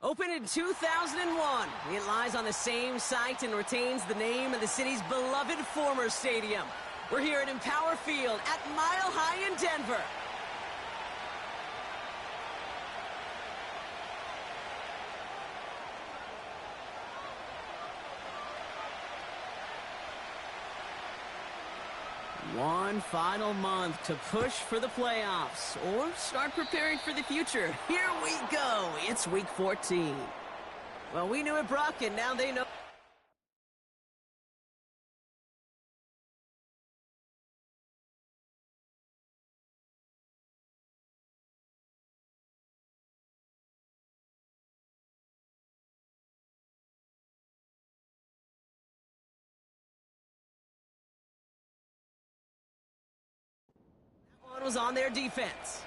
Opened in 2001, it lies on the same site and retains the name of the city's beloved former stadium. We're here at Empower Field at Mile High in Denver. One final month to push for the playoffs or start preparing for the future. Here we go. It's week 14. Well, we knew it, Brock, and now they know. One was on their defense.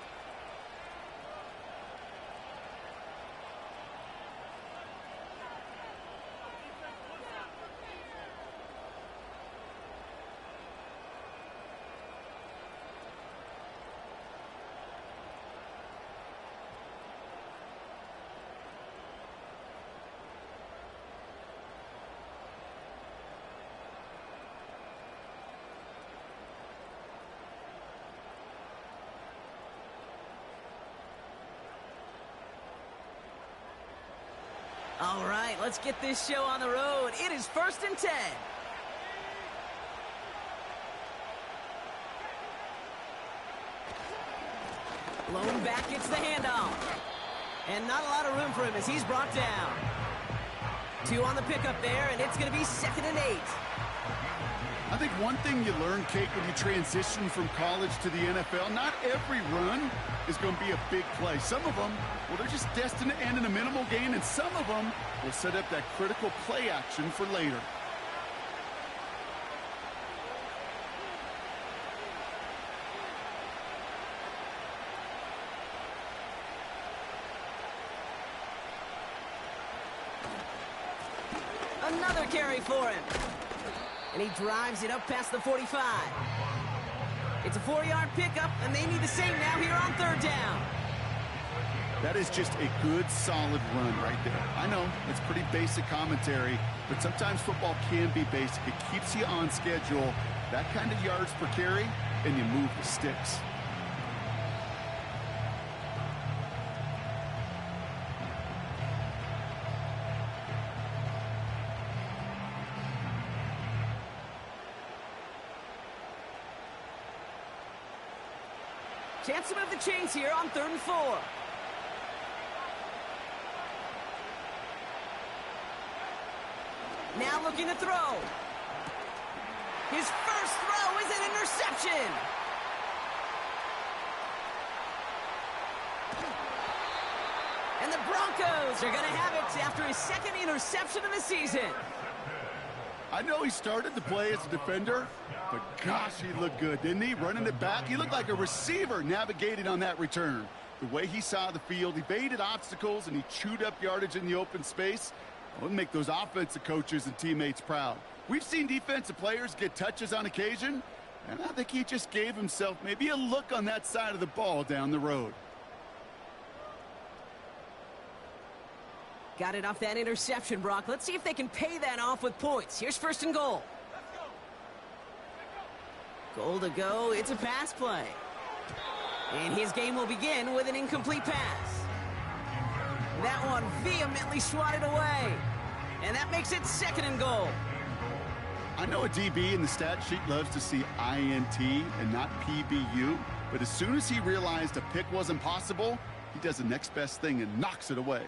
All right, let's get this show on the road. It is 1st and 10. Blown back gets the handoff. And not a lot of room for him as he's brought down. 2 on the pickup there, and it's going to be 2nd and 8. I think one thing you learn, Kate, when you transition from college to the NFL, not every run is going to be a big play. Some of them, well, they're just destined to end in a minimal gain, and some of them will set up that critical play action for later. Another carry for him. And he drives it up past the 45. It's a 4-yard pickup, and they need the same now here on 3rd down. That is just a good, solid run right there. I know, it's pretty basic commentary, but sometimes football can be basic. It keeps you on schedule, that kind of yards per carry, and you move the sticks. Chance to move the chains here on 3rd and 4. Now looking to throw. His first throw is an interception. And the Broncos are going to have it after his 2nd interception of the season. I know he started the play as a defender, but gosh, he looked good, didn't he? Running it back, he looked like a receiver navigating on that return. The way he saw the field, he baited obstacles, and he chewed up yardage in the open space. It would make those offensive coaches and teammates proud. We've seen defensive players get touches on occasion, and I think he just gave himself maybe a look on that side of the ball down the road. Got it off that interception, Brock. Let's see if they can pay that off with points. Here's 1st and goal. Goal to go. It's a pass play. And his game will begin with an incomplete pass. That one vehemently swatted away. And that makes it 2nd and goal. I know a DB in the stat sheet loves to see INT and not PBU, but as soon as he realized a pick wasn't possible, he does the next best thing and knocks it away.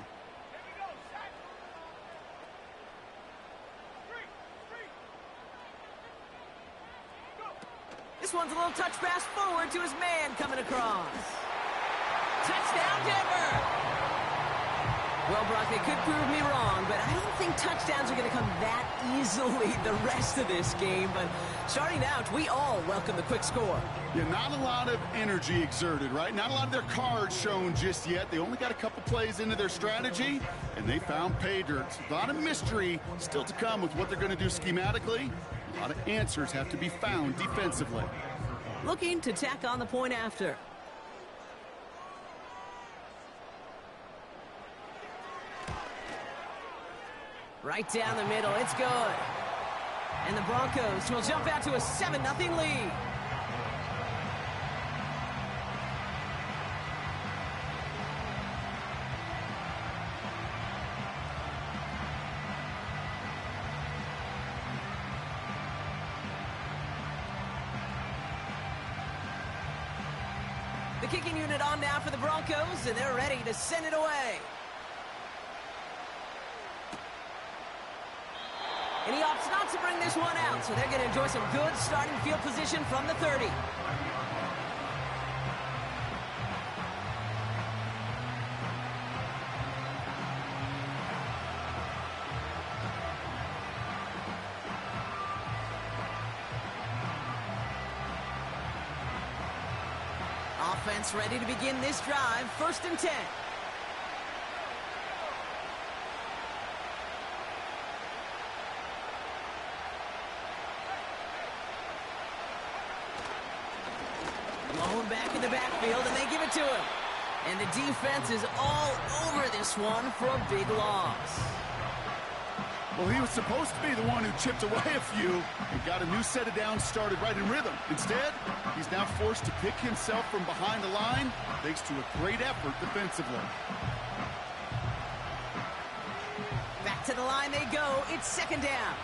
This one's a little touch pass forward to his man coming across. Touchdown, Denver! Well, Brock, they could prove me wrong, but I don't think touchdowns are going to come that easily the rest of this game. But starting out, we all welcome the quick score. Yeah, not a lot of energy exerted, right? Not a lot of their cards shown just yet. They only got a couple plays into their strategy, and they found pay dirt. A lot of mystery still to come with what they're going to do schematically. A lot of answers have to be found defensively. Looking to tack on the point after. Right down the middle. It's good. And the Broncos will jump out to a 7-0 lead. The kicking unit on now for the Broncos, and they're ready to send it away. And he opts not to bring this one out, so they're going to enjoy some good starting field position from the 30. Offense ready to begin this drive, 1st and 10. Blown back in the backfield, and they give it to him. And the defense is all over this one for a big loss. Well, he was supposed to be the one who chipped away a few and got a new set of downs started right in rhythm. Instead, he's now forced to pick himself from behind the line thanks to a great effort defensively. Back to the line they go. It's 2nd down.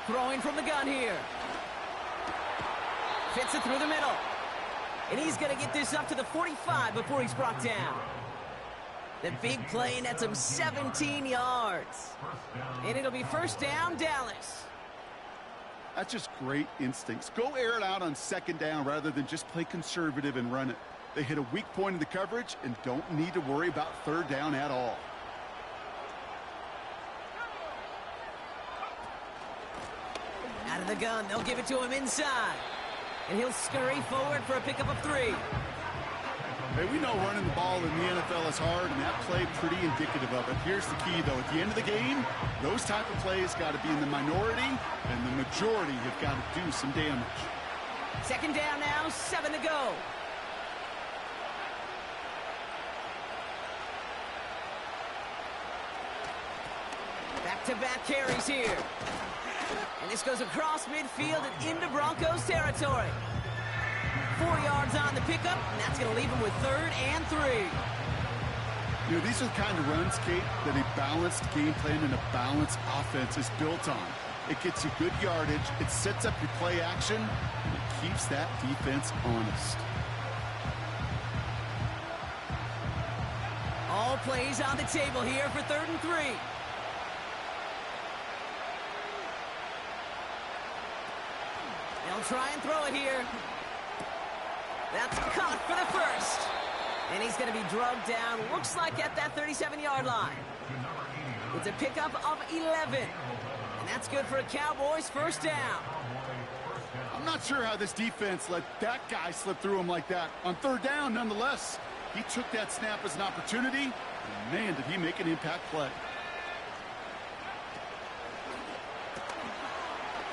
Throwing from the gun here. Fits it through the middle. And he's going to get this up to the 45 before he's brought down. The big play nets him 17 yards. And it'll be 1st down, Dallas. That's just great instincts. Go air it out on 2nd down rather than just play conservative and run it. They hit a weak point in the coverage and don't need to worry about 3rd down at all. Out of the gun, they'll give it to him inside. And he'll scurry forward for a pickup of 3. Hey, we know running the ball in the NFL is hard, and that play pretty indicative of it. Here's the key, though. At the end of the game, those type of plays got to be in the minority, and the majority have got to do some damage. 2nd down now, 7 to go. Back-to-back carries here. And this goes across midfield and into Broncos territory. 4 yards on the pickup, and that's going to leave him with 3rd and 3. You know, these are the kind of runs, Kate, that a balanced game plan and a balanced offense is built on. It gets you good yardage, it sets up your play action, and it keeps that defense honest. All plays on the table here for 3rd and 3. They'll try and throw it here. That's caught for the 1st. And he's going to be drugged down, looks like at that 37-yard line. It's a pickup of 11. And that's good for a Cowboys 1st down. I'm not sure how this defense let that guy slip through him like that. On 3rd down, nonetheless, he took that snap as an opportunity. And man, did he make an impact play.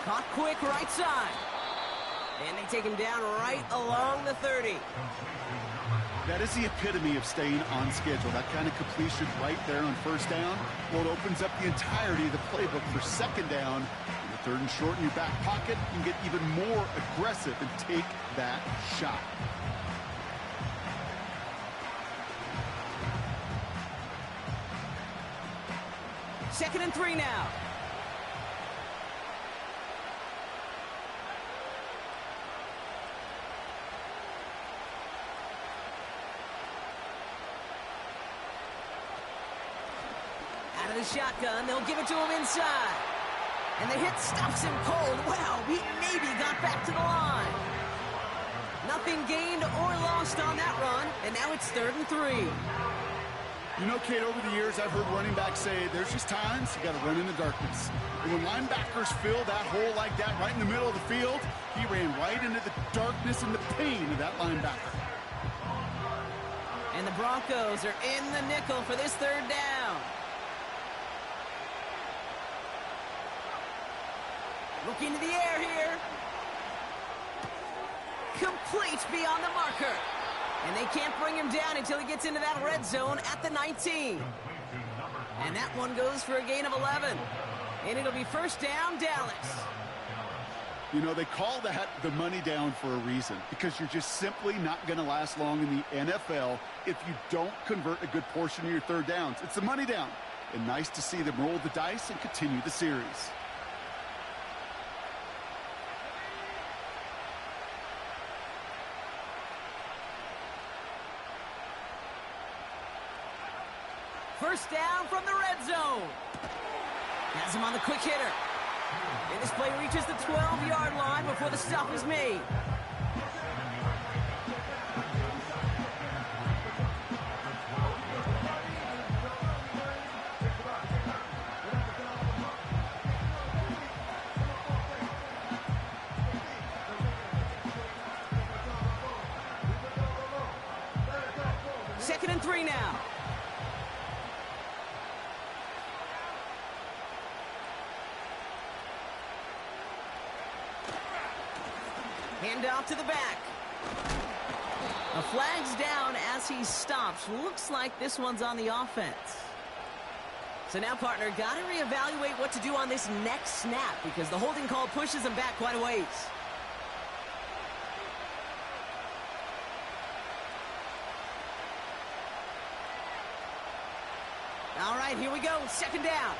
Caught quick right side. And they take him down right along the 30. That is the epitome of staying on schedule. That kind of completion right there on 1st down. Well, it opens up the entirety of the playbook for 2nd down. In the 3rd and short in your back pocket, you can get even more aggressive and take that shot. Second and 3 now. Out of the shotgun, they'll give it to him inside. And the hit stops him cold. Wow, he maybe got back to the line. Nothing gained or lost on that run, and now it's 3rd and 3. You know, Kate, over the years, I've heard running backs say there's just times you got to run in the darkness. And when linebackers fill that hole like that right in the middle of the field, he ran right into the darkness and the pain of that linebacker. And the Broncos are in the nickel for this 3rd down. Looking to the air here. Complete beyond the marker. And they can't bring him down until he gets into that red zone at the 19. And that one goes for a gain of 11. And it'll be first down, Dallas. You know, they call that the money down for a reason, because you're just simply not going to last long in the NFL if you don't convert a good portion of your third downs. It's the money down. And nice to see them roll the dice and continue the series. First down from the red zone. Has him on the quick hitter. And this play reaches the 12-yard line before the stop is made. Second and 3 now. Hand off to the back. A flag's down as he stops. Looks like this one's on the offense. So now, partner, got to reevaluate what to do on this next snap because the holding call pushes him back quite a ways. All right, here we go. Second down.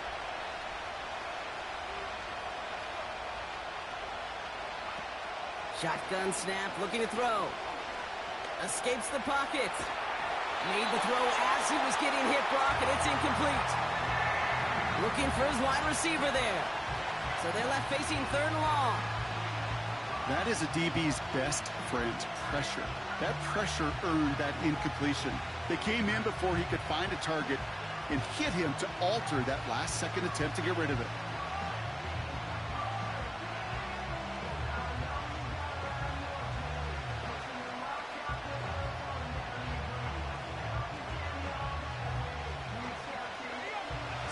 Shotgun snap, looking to throw. Escapes the pocket. Made the throw as he was getting hit, Brock, and it's incomplete. Looking for his wide receiver there. So they're left facing third and long. That is a DB's best friend, pressure. That pressure earned that incompletion. They came in before he could find a target and hit him to alter that last-second attempt to get rid of it.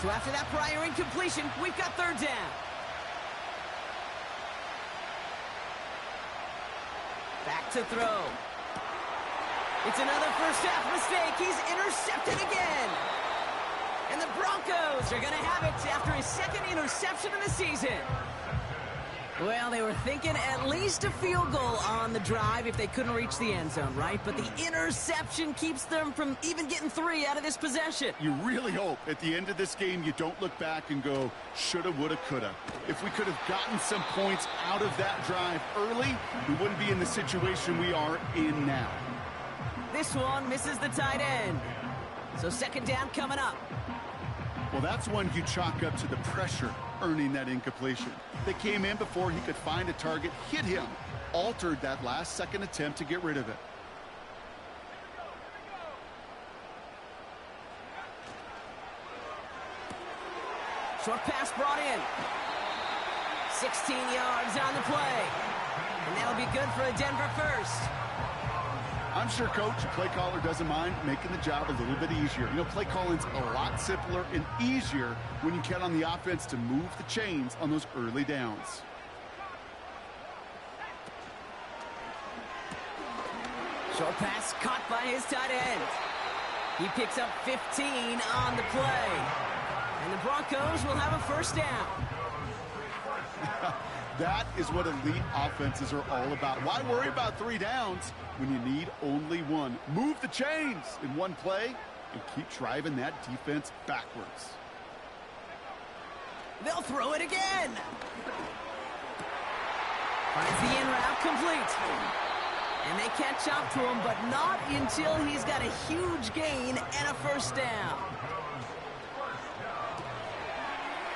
So after that prior incompletion, we've got third down. Back to throw. It's another first half mistake. He's intercepted again. And the Broncos are going to have it after his second interception of the season. Well, they were thinking at least a field goal on the drive if they couldn't reach the end zone, right? But the interception keeps them from even getting 3 out of this possession. You really hope at the end of this game you don't look back and go, shoulda, woulda, coulda. If we could have gotten some points out of that drive early, we wouldn't be in the situation we are in now. This one misses the tight end. So second down coming up. Well, that's one you chalk up to the pressure earning that incompletion. They came in before he could find a target, hit him, altered that last-second attempt to get rid of it. Short pass brought in. 16 yards on the play. And that'll be good for a Denver first. I'm sure, Coach, the play caller doesn't mind making the job a little bit easier. You know, play calling's a lot simpler and easier when you count on the offense to move the chains on those early downs. Short pass caught by his tight end. He picks up 15 on the play. And the Broncos will have a first down. That is what elite offenses are all about. Why worry about 3 downs when you need only 1? Move the chains in one play and keep driving that defense backwards. They'll throw it again. Finds the in route complete. And they catch up to him, but not until he's got a huge gain and a first down.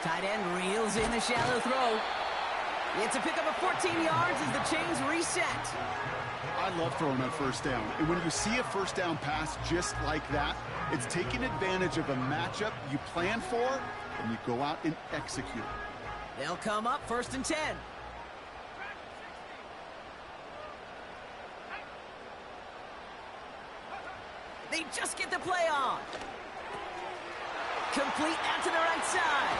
Tight end reels in the shallow throw. It's a pickup of 14 yards as the chains reset. I love throwing on first down. And when you see a first down pass just like that, it's taking advantage of a matchup you plan for, and you go out and execute. They'll come up first and 10. They just get the play on. Complete out to the right side.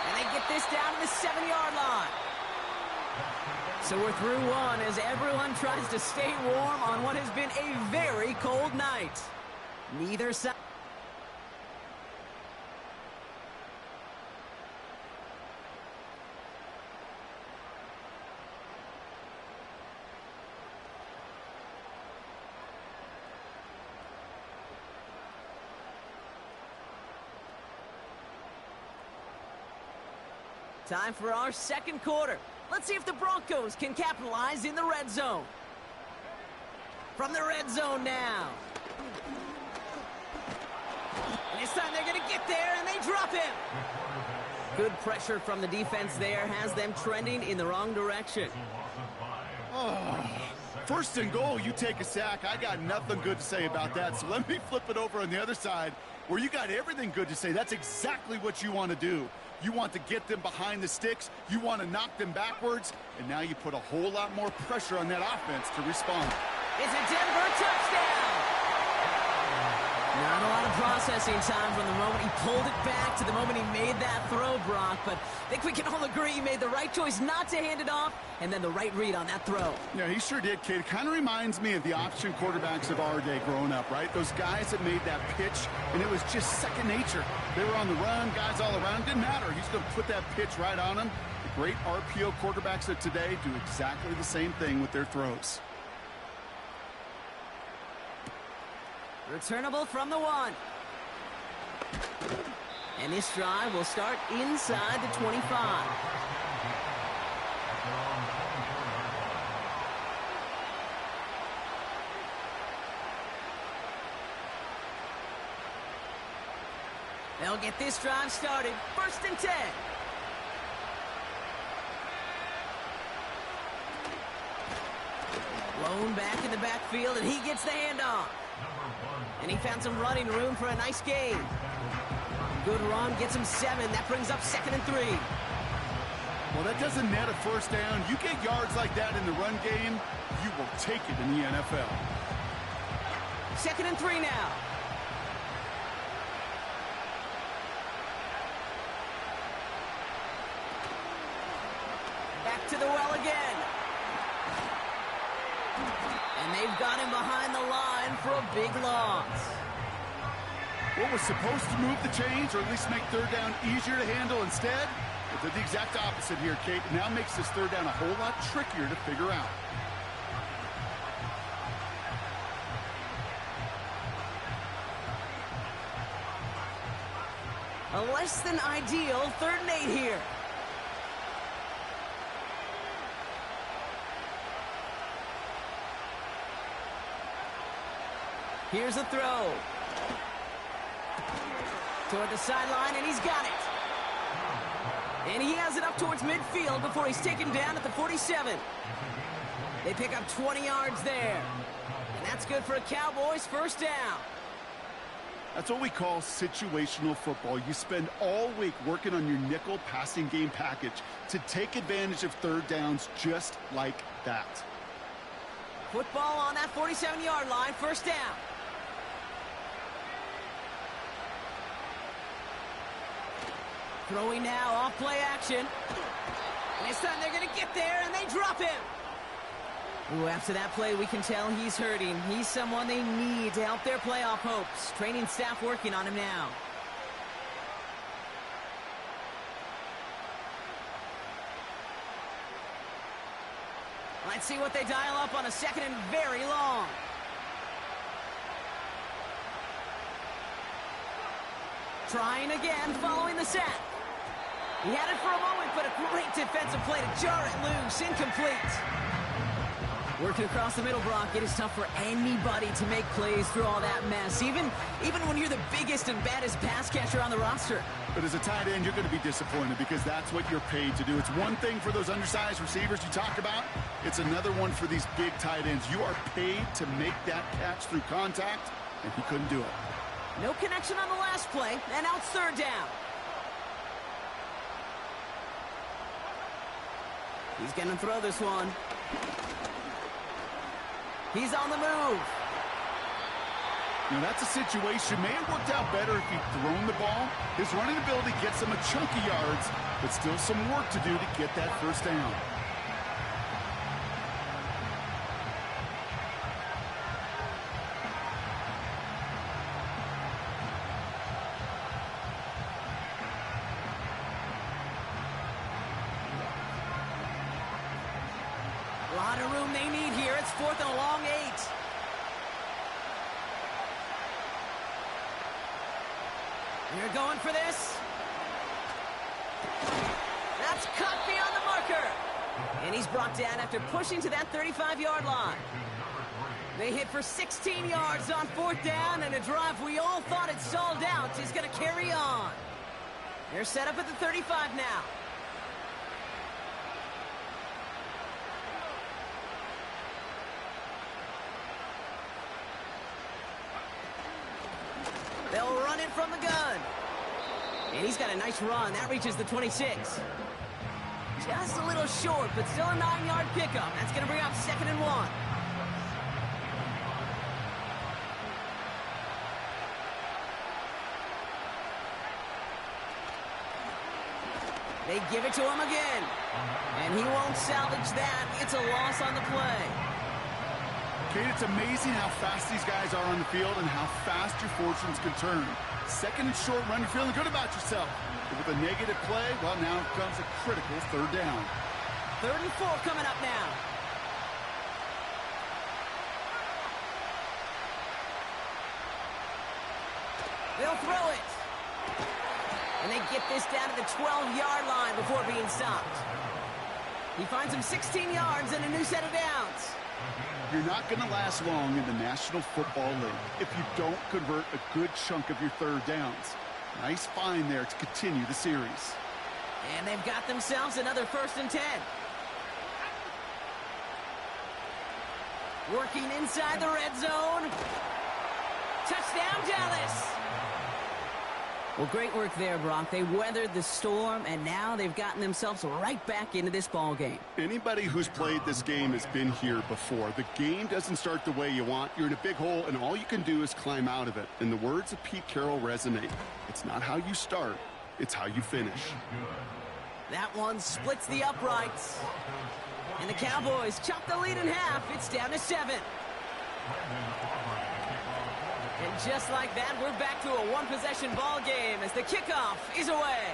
And they get this down to the 7-yard line. So we're through one as everyone tries to stay warm on what has been a very cold night. Neither side. Time for our second quarter. Let's see if the Broncos can capitalize in the red zone. From the red zone now. And this time they're going to get there, and they drop him. Good pressure from the defense there has them trending in the wrong direction. Oh, first and goal, you take a sack. I got nothing good to say about that, so let me flip it over on the other side where you got everything good to say. That's exactly what you want to do. You want to get them behind the sticks. You want to knock them backwards. And now you put a whole lot more pressure on that offense to respond. It's a Denver touchdown. Not a lot of processing time from the moment he pulled it back to the moment he made that throw, Brock. But I think we can all agree he made the right choice not to hand it off, and then the right read on that throw. Yeah, he sure did, kid. It kind of reminds me of the option quarterbacks of our day growing up, right? Those guys that made that pitch, and it was just second nature. They were on the run, guys all around. Didn't matter. He's going to put that pitch right on them. The great RPO quarterbacks of today do exactly the same thing with their throws. Returnable from the 1. And this drive will start inside the 25. They'll get this drive started. 1st and 10. Blown back in the backfield, and he gets the handoff. And he found some running room for a nice gain. Good run, gets him 7. That brings up 2nd and 3. Well, that doesn't net a first down. You get yards like that in the run game, you will take it in the NFL. 2nd and 3 now. Back to the well again. And they've got him behind the line for a big loss. What was supposed to move the chains, or at least make third down easier to handle instead, it did the exact opposite here, Kate. It now makes this third down a whole lot trickier to figure out. A less than ideal 3rd and 8 here. Here's a throw. Toward the sideline, and he's got it. And he has it up towards midfield before he's taken down at the 47. They pick up 20 yards there. And that's good for a Cowboys 1st down. That's what we call situational football. You spend all week working on your nickel passing game package to take advantage of third downs just like that. Football on that 47-yard line, 1st down. Throwing now, off play action. And this time they're going to get there, and they drop him. Ooh, after that play, we can tell he's hurting. He's someone they need to help their playoff hopes. Training staff working on him now. Let's see what they dial up on a 2nd and very long. Trying again, following the sack. He had it for a moment, but a great defensive play to jar it loose. Incomplete. Working across the middle, Brock, it is tough for anybody to make plays through all that mess, even when you're the biggest and baddest pass catcher on the roster. But as a tight end, you're going to be disappointed because that's what you're paid to do. It's one thing for those undersized receivers you talk about. It's another one for these big tight ends. You are paid to make that catch through contact, and he couldn't do it. No connection on the last play, and now it's 3rd down. He's going to throw this one. He's on the move. Now, that's a situation. May have worked out better if he'd thrown the ball. His running ability gets him a chunk of yards, but still some work to do to get that 1st down. it's 4th and a long 8. They're going for this. That's cut beyond the marker. And he's brought down after pushing to that 35-yard line. They hit for 16 yards on 4th down, and a drive we all thought had stalled out is going to carry on. They're set up at the 35 now. They'll run it from the gun. And he's got a nice run. That reaches the 26. Just a little short, but still a 9-yard pickup. That's going to bring up 2nd and 1. They give it to him again. And he won't salvage that. It's a loss on the play. Kate, it's amazing how fast these guys are on the field and how fast your fortunes can turn. 2nd and short run, you're feeling good about yourself. But with a negative play, well, now comes a critical 3rd down. 3rd and 4 coming up now. They'll throw it. And they get this down to the 12-yard line before being stopped. He finds him 16 yards and a new set of downs. You're not going to last long in the National Football League if you don't convert a good chunk of your 3rd downs. Nice find there to continue the series. And they've got themselves another 1st and 10. Working inside the red zone. Touchdown, Dallas. Well, great work there, Brock. They weathered the storm, and now they've gotten themselves right back into this ball game. Anybody who's played this game has been here before. The game doesn't start the way you want. You're in a big hole, and all you can do is climb out of it. And the words of Pete Carroll resonate. It's not how you start, it's how you finish. That one splits the uprights. And the Cowboys chop the lead in half. It's down to 7. And just like that, we're back to a one-possession ball game as the kickoff is away.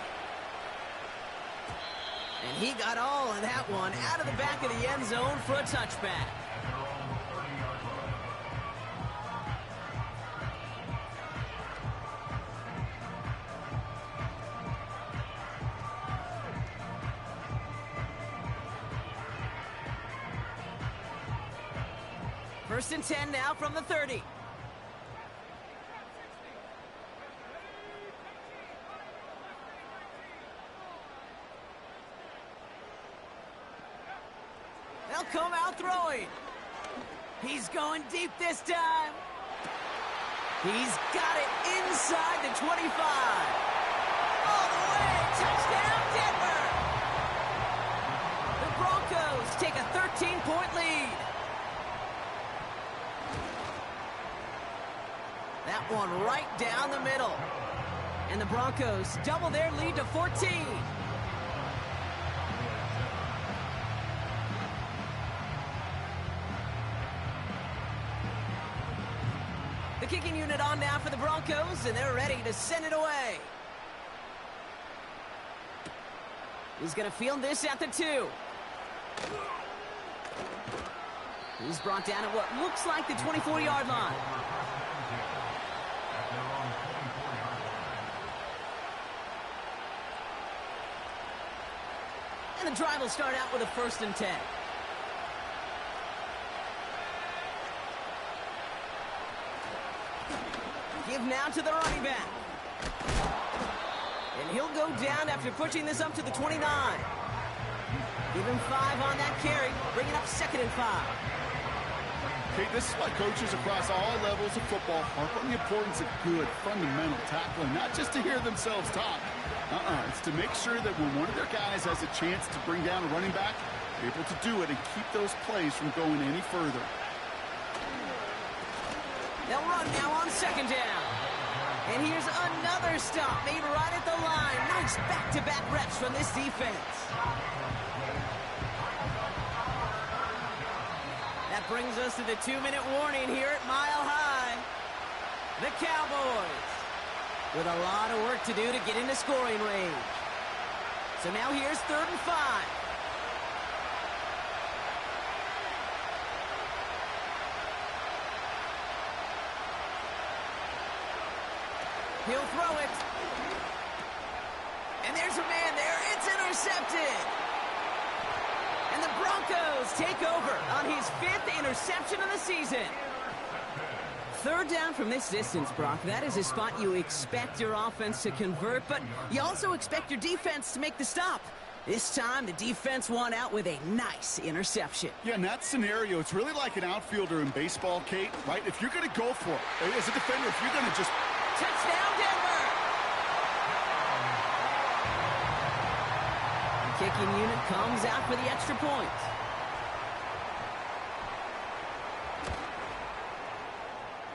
And he got all of that one out of the back of the end zone for a touchback. First and 10 now from the 30. They'll come out throwing. He's going deep this time. He's got it inside the 25. All the way. Touchdown, Denver. The Broncos take a 13-point lead. That one right down the middle. And the Broncos double their lead to 14. The kicking unit on now for the Broncos, and they're ready to send it away. He's going to field this at the 2. He's brought down at what looks like the 24-yard line. And the drive will start out with a 1st and 10. Give now to the running back. And he'll go down after pushing this up to the 29. Give him 5 on that carry, bringing up 2nd and 5. Okay, this is why coaches across all levels of football harp on the importance of good, fundamental tackling, not just to hear themselves talk. It's to make sure that when one of their guys has a chance to bring down a running back, they're able to do it and keep those plays from going any further. They'll run now on 2nd down. And here's another stop made right at the line. Nice back-to-back reps from this defense. That brings us to the 2-minute warning here at Mile High. The Cowboys with a lot of work to do to get into scoring range. So now here's 3rd and 5. He'll throw it. And there's a man there. It's intercepted. And the Broncos take over on his 5th interception of the season. 3rd down from this distance, Brock. That is a spot you expect your offense to convert, but you also expect your defense to make the stop. This time, the defense won out with a nice interception. Yeah, in that scenario, it's really like an outfielder in baseball, Kate, right? If you're going to go for it, as a defender, if you're going to just... Touchdown, Denver! The kicking unit comes out for the extra point.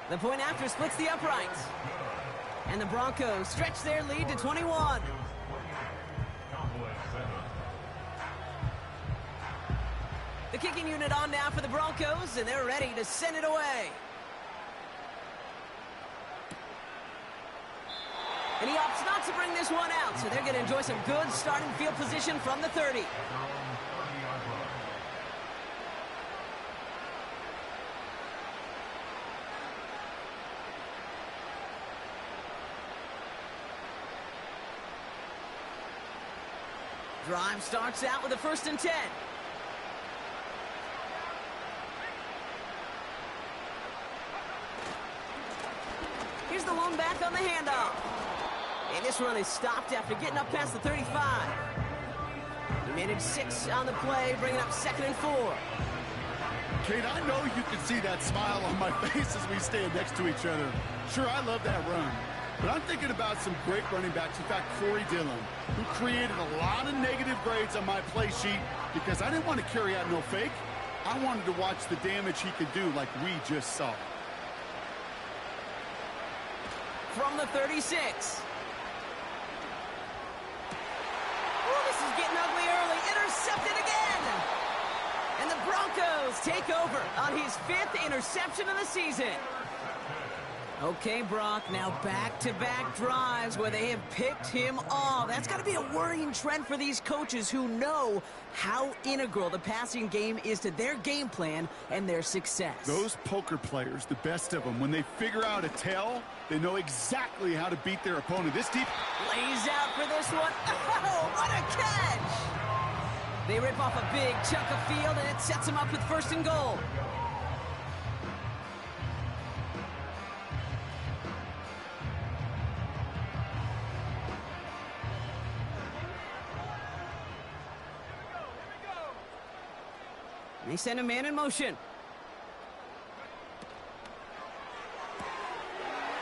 The point after splits the uprights. And the Broncos stretch their lead to 21. The kicking unit on now for the Broncos, and they're ready to send it away. And he opts not to bring this one out, so they're going to enjoy some good starting field position from the 30. Drive starts out with a 1st and 10. Here's the lone back on the handoff. And this run is stopped after getting up past the 35. He managed 6 on the play, bringing up 2nd and 4. Kate, I know you can see that smile on my face as we stand next to each other. Sure, I love that run. But I'm thinking about some great running backs. In fact, Corey Dillon, who created a lot of negative grades on my play sheet because I didn't want to carry out no fake. I wanted to watch the damage he could do like we just saw. From the 36. Ooh, this is getting ugly early. Intercepted again. And the Broncos take over on his 5th interception of the season. Okay, Brock, now back-to-back drives where they have picked him off. That's got to be a worrying trend for these coaches who know how integral the passing game is to their game plan and their success. Those poker players, the best of them, when they figure out a tell, they know exactly how to beat their opponent. This deep lays out for this one. Oh, what a catch! They rip off a big chunk of field, and it sets them up with 1st and goal. They send a man in motion.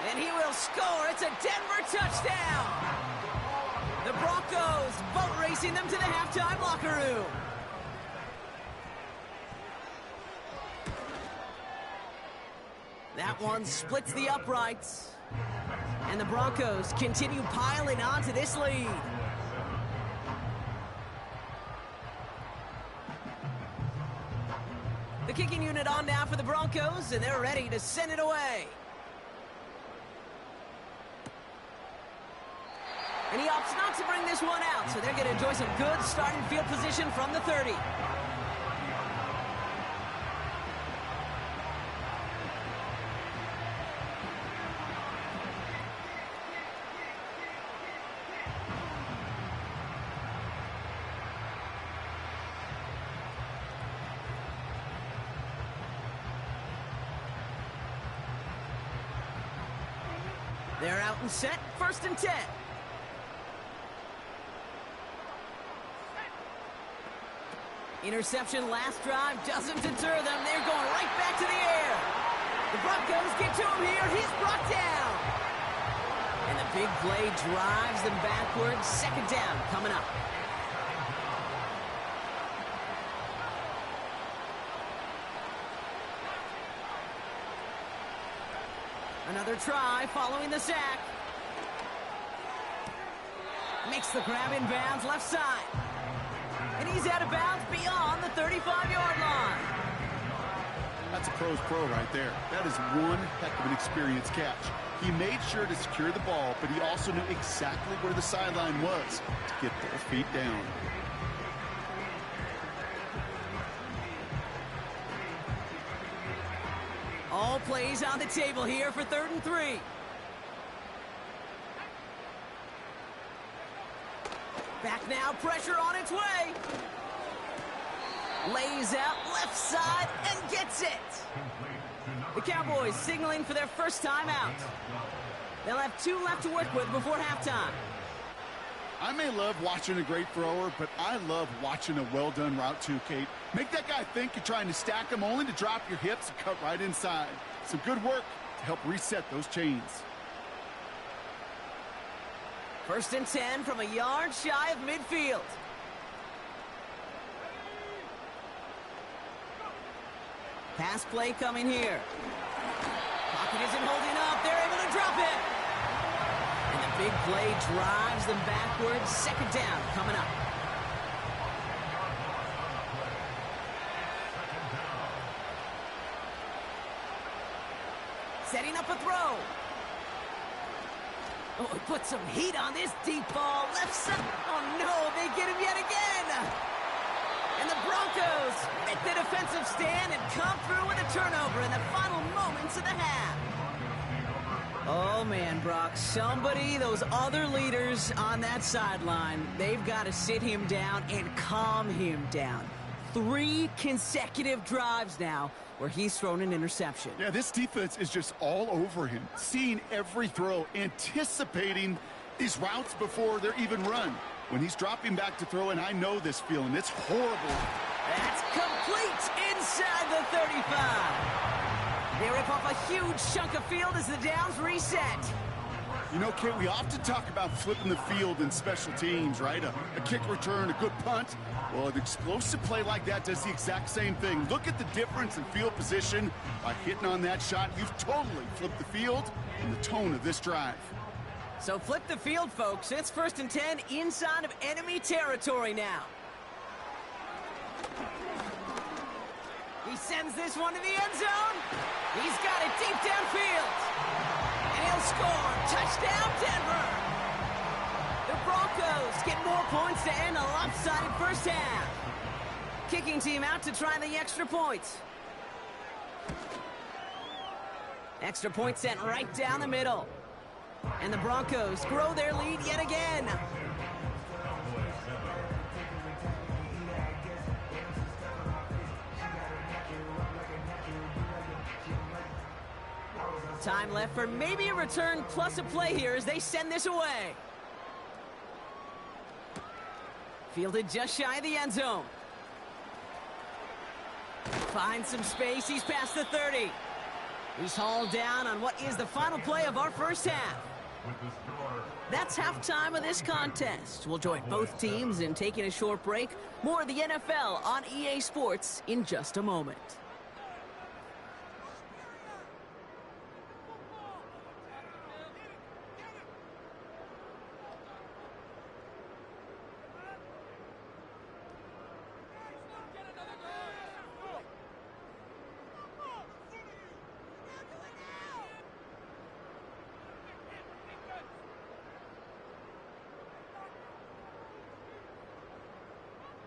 And he will score. It's a Denver touchdown. The Broncos boat racing them to the halftime locker room. That one splits the uprights. And the Broncos continue piling on to this lead. The kicking unit on now for the Broncos, and they're ready to send it away. And he opts not to bring this one out, so they're going to enjoy some good starting field position from the 30. They're out and set, 1st and 10. Interception last drive doesn't deter them. They're going right back to the air. The Broncos get to him here. He's brought down. And the big play drives them backwards. 2nd down coming up. Another try following the sack. Makes the grab in bounds left side. And he's out of bounds beyond the 35-yard line. That's a pro's pro right there. That is one heck of an experienced catch. He made sure to secure the ball, but he also knew exactly where the sideline was to get both feet down. All plays on the table here for 3rd and 3. Back now, pressure on its way. Lays out left side and gets it. The Cowboys signaling for their first time out. They'll have 2 left to work with before halftime. I may love watching a great thrower, but I love watching a well-done route too, Kate. Make that guy think you're trying to stack him only to drop your hips and cut right inside. Some good work to help reset those chains. 1st and 10 from a yard shy of midfield. Pass play coming here. Pocket isn't holding up. They're able to drop it. And the big play drives them backwards. 2nd down coming up. Setting up a throw. Oh, he put some heat on this deep ball. Left side. Oh, no, they get him yet again. And the Broncos make the defensive stand and come through with a turnover in the final moments of the half. Oh, man, Brock, those other leaders on that sideline, they've got to sit him down and calm him down. 3 consecutive drives now where he's thrown an interception. Yeah, this defense is just all over him, seeing every throw, anticipating these routes before they're even run. When he's dropping back to throw, and I know this feeling, it's horrible. That's complete inside the 35. They rip off a huge chunk of field as the downs reset. You know, Kate, we often talk about flipping the field in special teams, right? A kick return, a good punt. Well, an explosive play like that does the exact same thing. Look at the difference in field position. By hitting on that shot, you've totally flipped the field and the tone of this drive. So flip the field, folks. It's 1st and 10 inside of enemy territory now. He sends this one to the end zone. He's got it deep downfield. And he'll score. Touchdown, Denver. The Broncos get more points to end a lopsided first half. Kicking team out to try the extra points. Extra point sent right down the middle. And the Broncos grow their lead yet again. Time left for maybe a return plus a play here as they send this away. Fielded just shy of the end zone. Finds some space. He's past the 30. He's hauled down on what is the final play of our first half. That's halftime of this contest. We'll join both teams in taking a short break. More of the NFL on EA Sports in just a moment.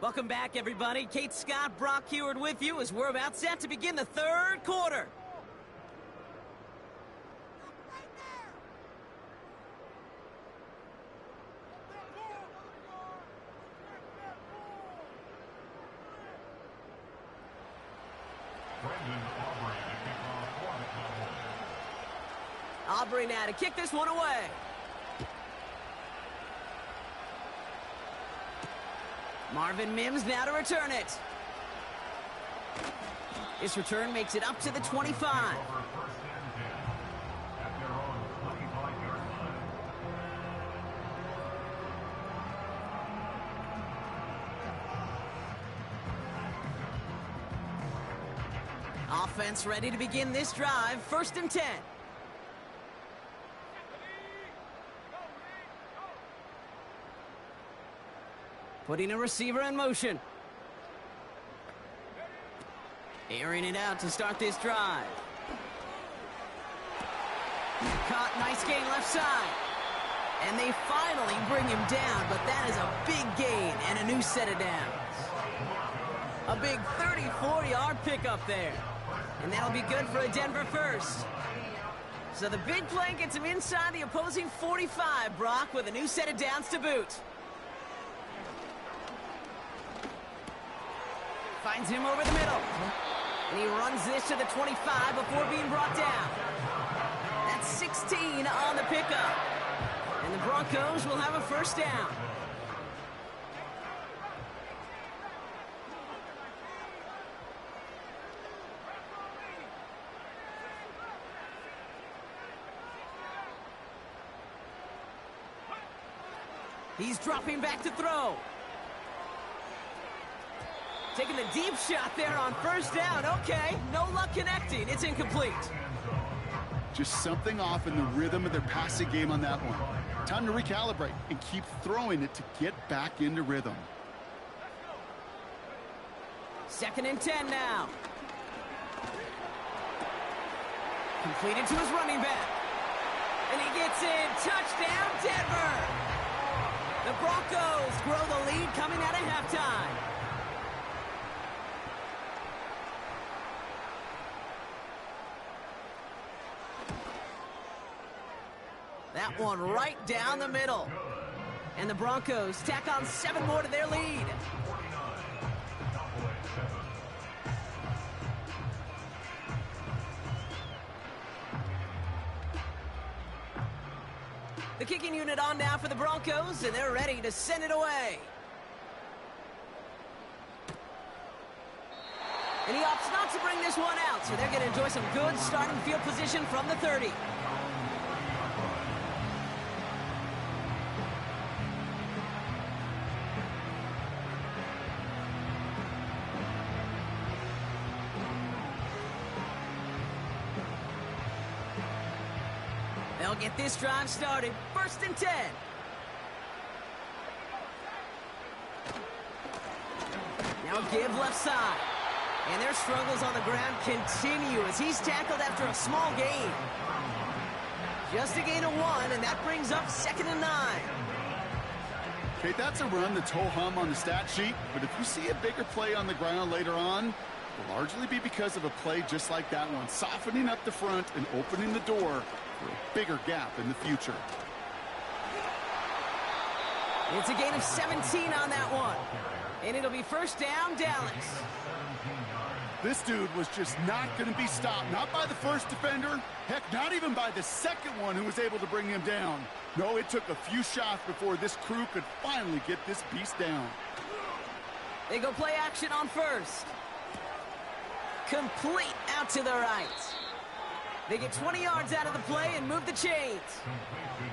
Welcome back, everybody. Kate Scott, Brock Huard with you as we're about set to begin the 3rd quarter. Aubrey now to kick this one away. Marvin Mims now to return it. This return makes it up to the 25. Offense ready to begin this drive. 1st and 10. Putting a receiver in motion. Airing it out to start this drive. Caught, nice gain left side. And they finally bring him down, but that is a big gain and a new set of downs. A big 34-yard pickup there. And that'll be good for a Denver first. So the big play gets him inside the opposing 45, Brock, with a new set of downs to boot. Finds him over the middle. And he runs this to the 25 before being brought down. That's 16 on the pickup. And the Broncos will have a first down. He's dropping back to throw. Taking the deep shot there on first down. Okay, no luck connecting. It's incomplete. Just something off in the rhythm of their passing game on that one. Time to recalibrate and keep throwing it to get back into rhythm. 2nd and 10 now. Completed to his running back. And he gets in. Touchdown, Denver! The Broncos grow the lead coming out of halftime. That one right down the middle. And the Broncos tack on 7 more to their lead. The kicking unit on now for the Broncos, and they're ready to send it away. And he opts not to bring this one out, so they're going to enjoy some good starting field position from the 30. They'll get this drive started. 1st and 10. Now give left side. And their struggles on the ground continue as he's tackled after a small gain. Just a gain of 1, and that brings up 2nd and 9. Okay, that's a run that's ho-hum on the stat sheet, but if you see a bigger play on the ground later on, it'll largely be because of a play just like that one, softening up the front and opening the door for a bigger gap in the future. It's a gain of 17 on that one. And it'll be first down, Dallas. This dude was just not going to be stopped. Not by the first defender. Heck, not even by the second one who was able to bring him down. No, it took a few shots before this crew could finally get this beast down. They go play action on first. Complete out to the right. They get 20 yards out of the play and move the chains.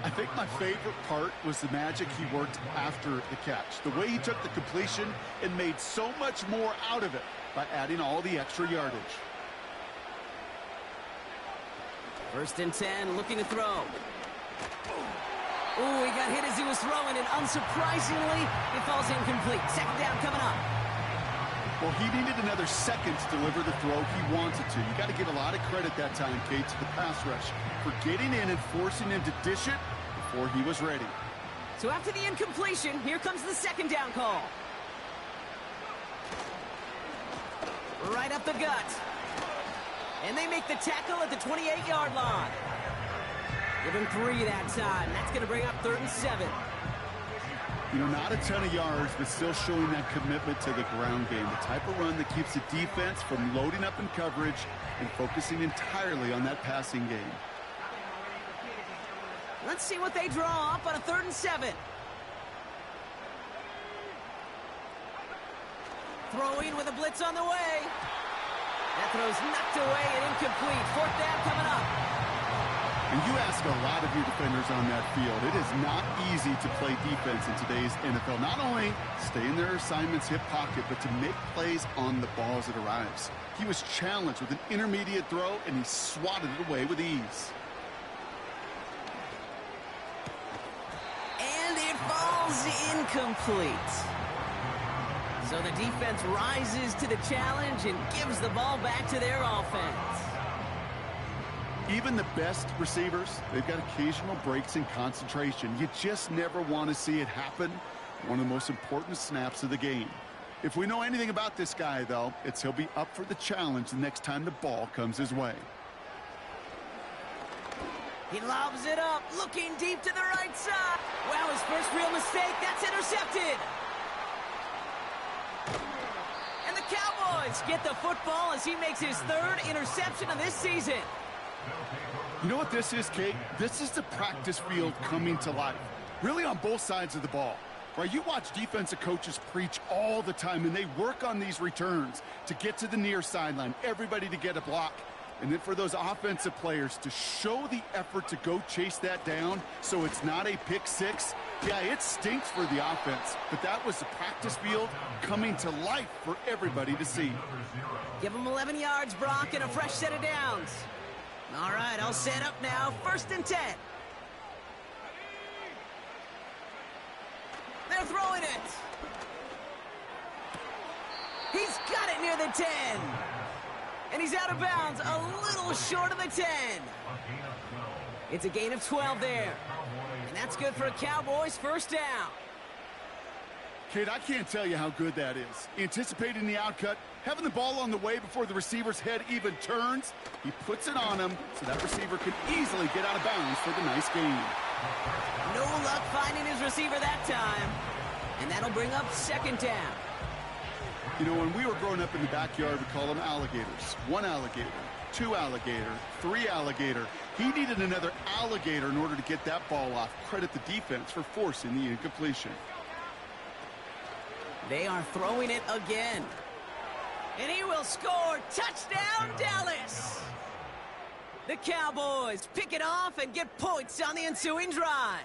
I think my favorite part was the magic he worked after the catch. The way he took the completion and made so much more out of it by adding all the extra yardage. 1st and 10, looking to throw. Ooh, he got hit as he was throwing, and unsurprisingly, it falls incomplete. 2nd down coming up. Well, he needed another second to deliver the throw he wanted to. You got to give a lot of credit that time, Kate, to the pass rush for getting in and forcing him to dish it before he was ready. So after the incompletion, here comes the 2nd down call. Right up the gut. And they make the tackle at the 28-yard line. Give him 3 that time. That's going to bring up 3rd and 7. You know, not a ton of yards, but still showing that commitment to the ground game. The type of run that keeps the defense from loading up in coverage and focusing entirely on that passing game. Let's see what they draw up on a 3rd and 7. Throwing with a blitz on the way. That throw's knocked away and incomplete. 4th down coming up. And you ask a lot of your defenders on that field. It is not easy to play defense in today's NFL. Not only stay in their assignment's hip pocket, but to make plays on the ball as it arrives. He was challenged with an intermediate throw, and he swatted it away with ease. And it falls incomplete. So the defense rises to the challenge and gives the ball back to their offense. Even the best receivers, they've got occasional breaks in concentration. You just never want to see it happen. One of the most important snaps of the game. If we know anything about this guy, though, it's he'll be up for the challenge the next time the ball comes his way. He lobs it up, looking deep to the right side. Wow, his first real mistake. That's intercepted. And the Cowboys Cowboys get the football as he makes his third interception of this season. You know what this is, Kate? This is the practice field coming to life. Really on both sides of the ball. Right, you watch defensive coaches preach all the time, and they work on these returns to get to the near sideline, everybody to get a block. And then for those offensive players to show the effort to go chase that down so it's not a pick six, yeah, it stinks for the offense. But that was the practice field coming to life for everybody to see. Give him 11 yards, Brock, and a fresh set of downs. All right, I'll set up now. 1st and 10. They're throwing it. He's got it near the 10. And he's out of bounds, a little short of the 10. It's a gain of 12 there. And that's good for a Cowboys first down. Kate, I can't tell you how good that is. Anticipating the outcut, having the ball on the way before the receiver's head even turns. He puts it on him so that receiver can easily get out of bounds for the nice gain. No luck finding his receiver that time. And that'll bring up 2nd down. You know, when we were growing up in the backyard, we call them alligators. 1 alligator, 2 alligator, 3 alligator. He needed another alligator in order to get that ball off. Credit the defense for forcing the incompletion. They are throwing it again. And he will score. Touchdown, Dallas! The Cowboys pick it off and get points on the ensuing drive.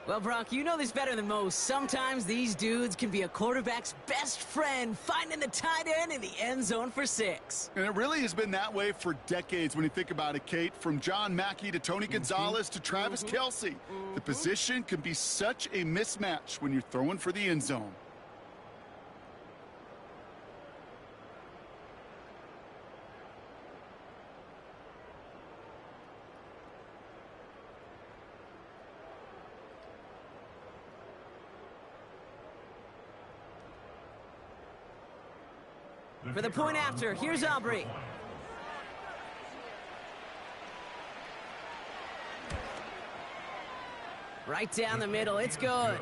Well, Brock, you know this better than most. Sometimes these dudes can be a quarterback's best friend, finding the tight end in the end zone for 6. And it really has been that way for decades when you think about it, Kate. From John Mackey to Tony Gonzalez to Travis Kelce. The position can be such a mismatch when you're throwing for the end zone. For the point after, here's Aubrey. Right down the middle, it's good.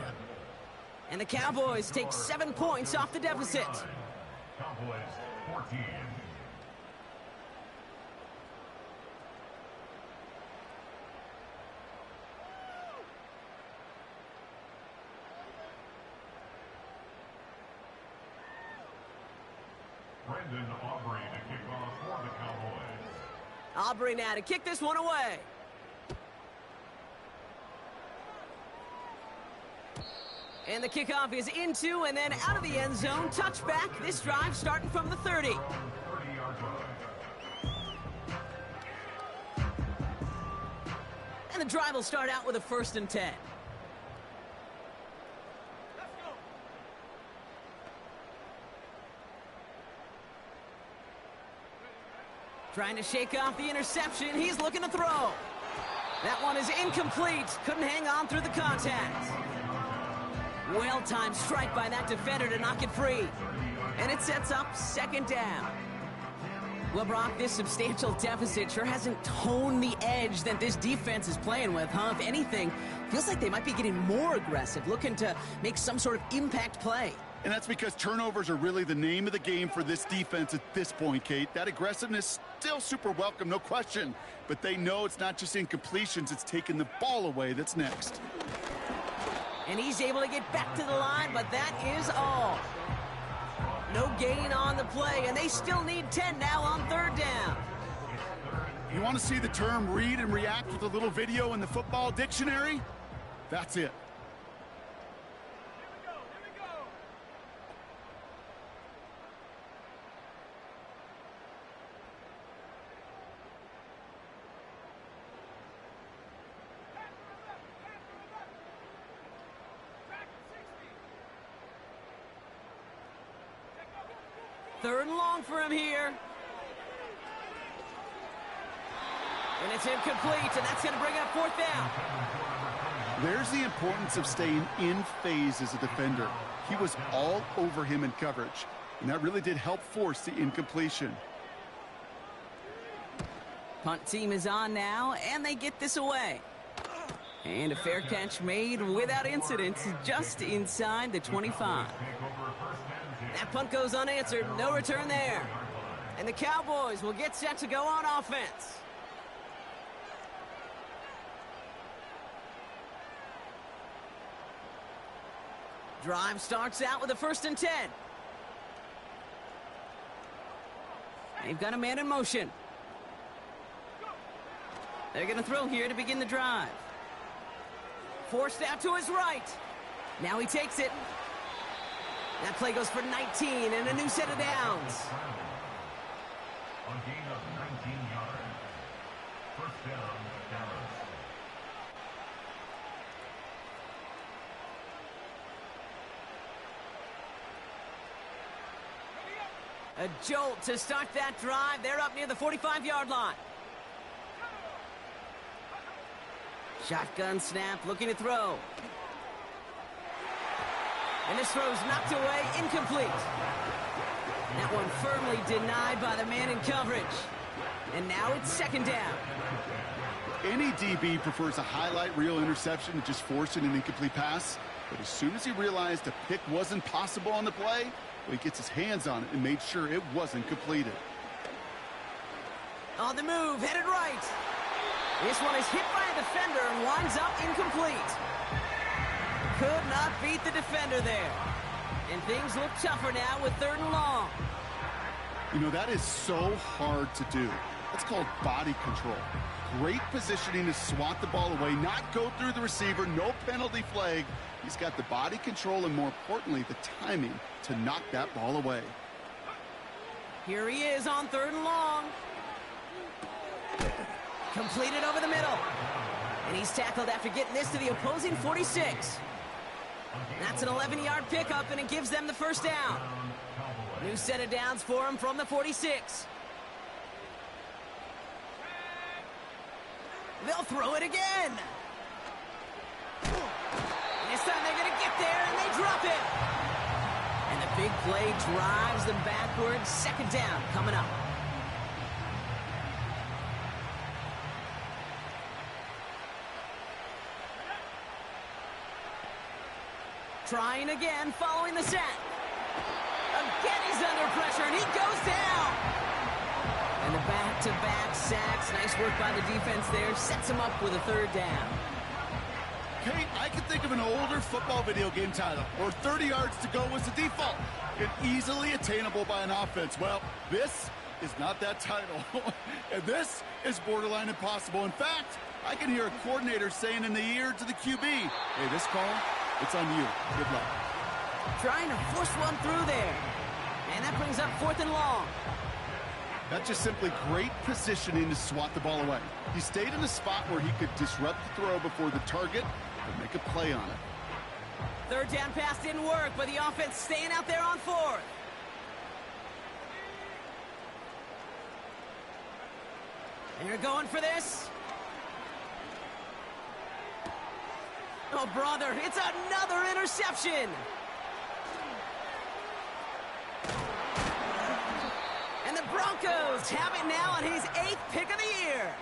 And the Cowboys take 7 points off the deficit. Cowboys 14. Brendan Aubrey to kick off for the Cowboys. Aubrey now to kick this one away. And the kickoff is into and then out of the end zone. Touchback. This drive starting from the 30. 30-yard line. And the drive will start out with a 1st and 10. Trying to shake off the interception. He's looking to throw. That one is incomplete. Couldn't hang on through the contact. Well-timed strike by that defender to knock it free. And it sets up 2nd down. Well, Brock, this substantial deficit sure hasn't toned the edge that this defense is playing with, huh? If anything, feels like they might be getting more aggressive, looking to make some sort of impact play. And that's because turnovers are really the name of the game for this defense at this point, Kate. That aggressiveness still super welcome, no question. But they know it's not just incompletions, it's taking the ball away that's next. And he's able to get back to the line, but that is all. No gain on the play, and they still need 10 now on 3rd down. You want to see the term read and react with a little video in the football dictionary? That's it. Third and long for him here. And it's incomplete, and that's going to bring up 4th down. There's the importance of staying in phase as a defender. He was all over him in coverage, and that really did help force the incompletion. Punt team is on now, and they get this away. And a fair catch made without incident, just inside the 25. Take over 1st and 10. That punt goes unanswered. No return there. And the Cowboys will get set to go on offense. Drive starts out with a 1st and 10. They've got a man in motion. They're going to throw here to begin the drive. Forced out to his right. Now he takes it. That play goes for 19 and a new set of downs. A gain of 19 yards. First down, Dallas. A jolt to start that drive. They're up near the 45-yard line. Shotgun snap, looking to throw. And this throw's knocked away, incomplete. That one firmly denied by the man in coverage. And now it's 2nd down. Any DB prefers a highlight reel interception to just forcing an incomplete pass. But as soon as he realized a pick wasn't possible on the play, well, he gets his hands on it and made sure it wasn't completed. On the move, headed right. This one is hit by a defender and winds up incomplete. Could not beat the defender there. And things look tougher now with 3rd and long. You know, that is so hard to do. That's called body control. Great positioning to swat the ball away, not go through the receiver, no penalty flag. He's got the body control and, more importantly, the timing to knock that ball away. Here he is on 3rd and long. Completed over the middle. And he's tackled after getting this to the opposing 46. That's an 11-yard pickup, and it gives them the 1st down. New set of downs for him from the 46. They'll throw it again. This time they're going to get there, and they drop it. And the big play drives them backwards. 2nd down coming up. Trying again, following the sack. Again, he's under pressure, and he goes down. And the back-to-back sacks. Nice work by the defense there. Sets him up with a 3rd down. Kate, I can think of an older football video game title where 30 yards to go was the default and easily attainable by an offense. Well, this is not that title. And this is borderline impossible. In fact, I can hear a coordinator saying in the ear to the QB, hey, this call, it's on you. Good luck. Trying to force one through there. And that brings up 4th and long. That's just simply great positioning to swat the ball away. He stayed in a spot where he could disrupt the throw before the target and make a play on it. 3rd down pass didn't work, but the offense staying out there on 4th. And you're going for this. Oh, brother, it's another interception. And the Broncos have it now on his 8th pick of the year.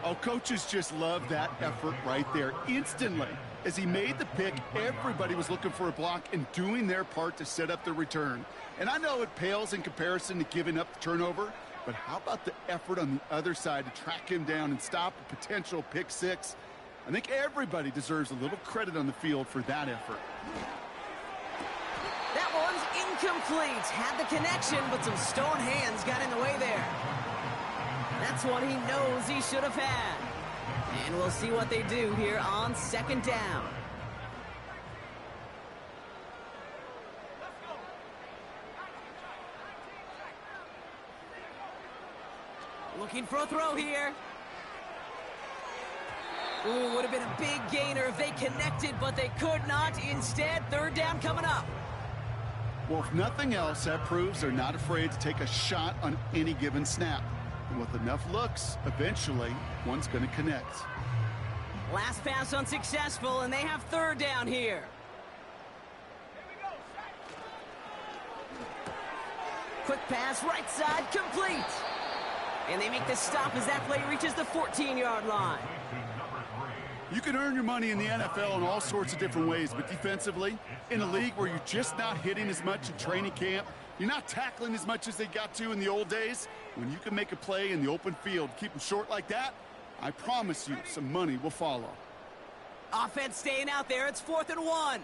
Oh, coaches just love that effort right there. Instantly, as he made the pick, everybody was looking for a block and doing their part to set up the return. And I know it pales in comparison to giving up the turnover, but how about the effort on the other side to track him down and stop a potential pick 6? I think everybody deserves a little credit on the field for that effort. That one's incomplete. Had the connection, but some stone hands got in the way there. That's one he knows he should have had. And we'll see what they do here on 2nd down. Looking for a throw here. Ooh, would have been a big gainer if they connected, but they could not. Instead, 3rd down coming up. Well, if nothing else, that proves they're not afraid to take a shot on any given snap. And with enough looks, eventually, one's going to connect. Last pass unsuccessful, and they have 3rd down here. Quick pass, right side, complete. And they make the stop as that play reaches the 14-yard line. You can earn your money in the NFL in all sorts of different ways, but defensively, in a league where you're just not hitting as much in training camp, you're not tackling as much as they got to in the old days, when you can make a play in the open field, keep them short like that, I promise you some money will follow. Offense staying out there. It's 4th and 1.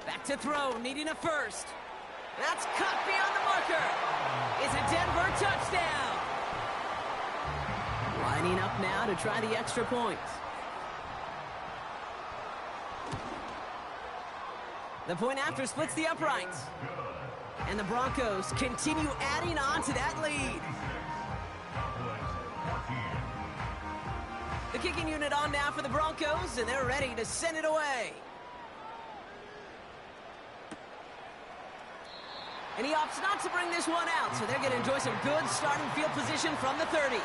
Back to throw, needing a first. That's cut beyond the marker. It's a Denver touchdown. Lining up now to try the extra point. The point after splits the uprights. And the Broncos continue adding on to that lead. The kicking unit on now for the Broncos, and they're ready to send it away. And he opts not to bring this one out, so they're going to enjoy some good starting field position from the 30.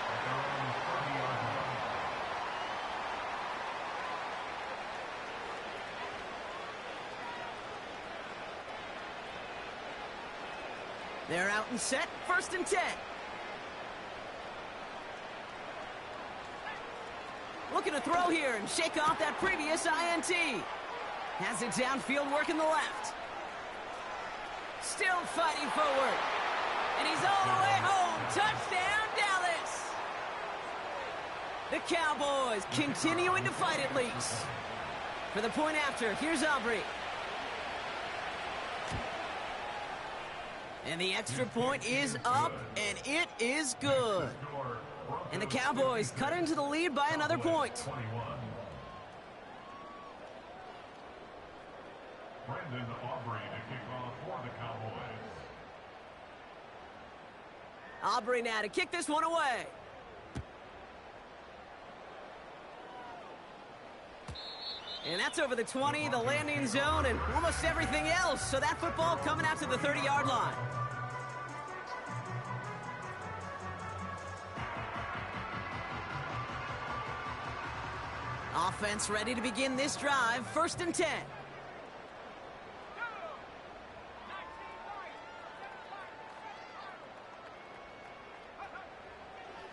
They're out and set, 1st and 10. Looking to throw here and shake off that previous INT. Has it downfield, working the left. Still fighting forward. And he's all the way home. Touchdown, Dallas. The Cowboys continuing to fight at least. For the point after, here's Aubrey. And the extra point is up, and it is good. And the Cowboys cut into the lead by another point. Brandon Aubrey to kick off for the Cowboys. Aubrey now to kick this one away. And that's over the 20, the landing zone, and almost everything else. So that football coming out to the 30-yard line. Offense ready to begin this drive. 1st and 10.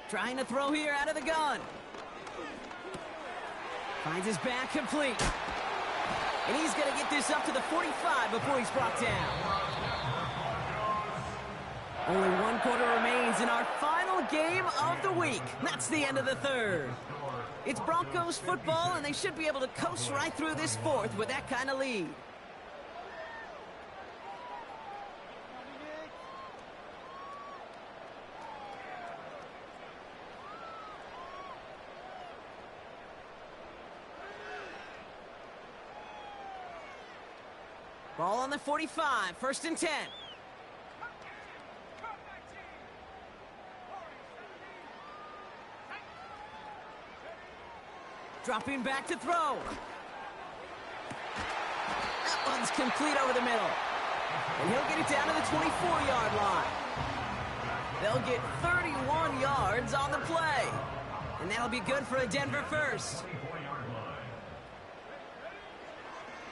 Trying to throw here out of the gun. Finds his back complete. And he's going to get this up to the 45 before he's brought down. Only 1 quarter remains in our final game of the week. That's the end of the 3rd. It's Broncos football, and they should be able to coast right through this 4th with that kind of lead. Ball on the 45, 1st and 10. Dropping back to throw. That one's complete over the middle. And he'll get it down to the 24-yard line. They'll get 31 yards on the play. And that'll be good for a Denver first.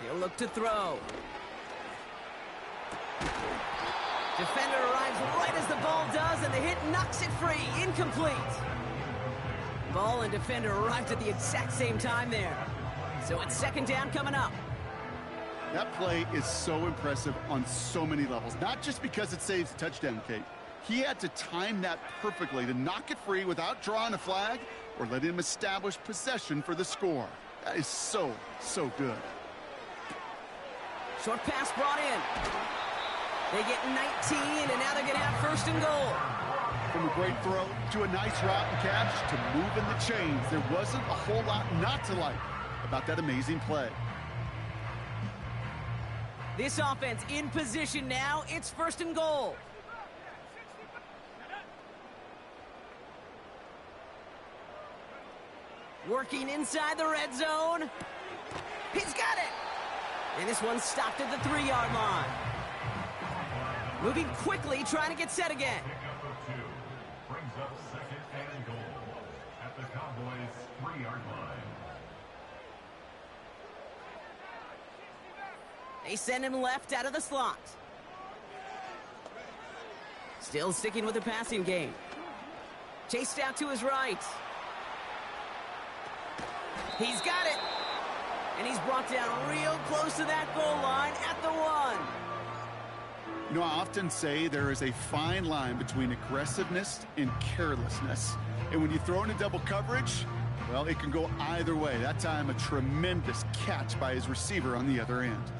He'll look to throw. Defender arrives right as the ball does, and the hit knocks it free. Incomplete. Ball and defender arrived at the exact same time there. So it's 2nd down coming up. That play is so impressive on so many levels. Not just because it saves a touchdown, Kate. He had to time that perfectly to knock it free without drawing a flag or letting him establish possession for the score. That is so, so good. Short pass brought in. They get 19, and now they're going to have 1st and goal. From a great throw to a nice route and catch to moving the chains, there wasn't a whole lot not to like about that amazing play. This offense in position now. It's 1st and goal. Working inside the red zone. He's got it. And this one stopped at the 3-yard line. Moving quickly, trying to get set again. Brings up 2nd and goal at the Cowboys' 3-yard line. They send him left out of the slot. Still sticking with the passing game. Chased out to his right. He's got it. And he's brought down real close to that goal line at the 1. You know, I often say there is a fine line between aggressiveness and carelessness. And when you throw into double coverage, well, it can go either way. That time, a tremendous catch by his receiver on the other end.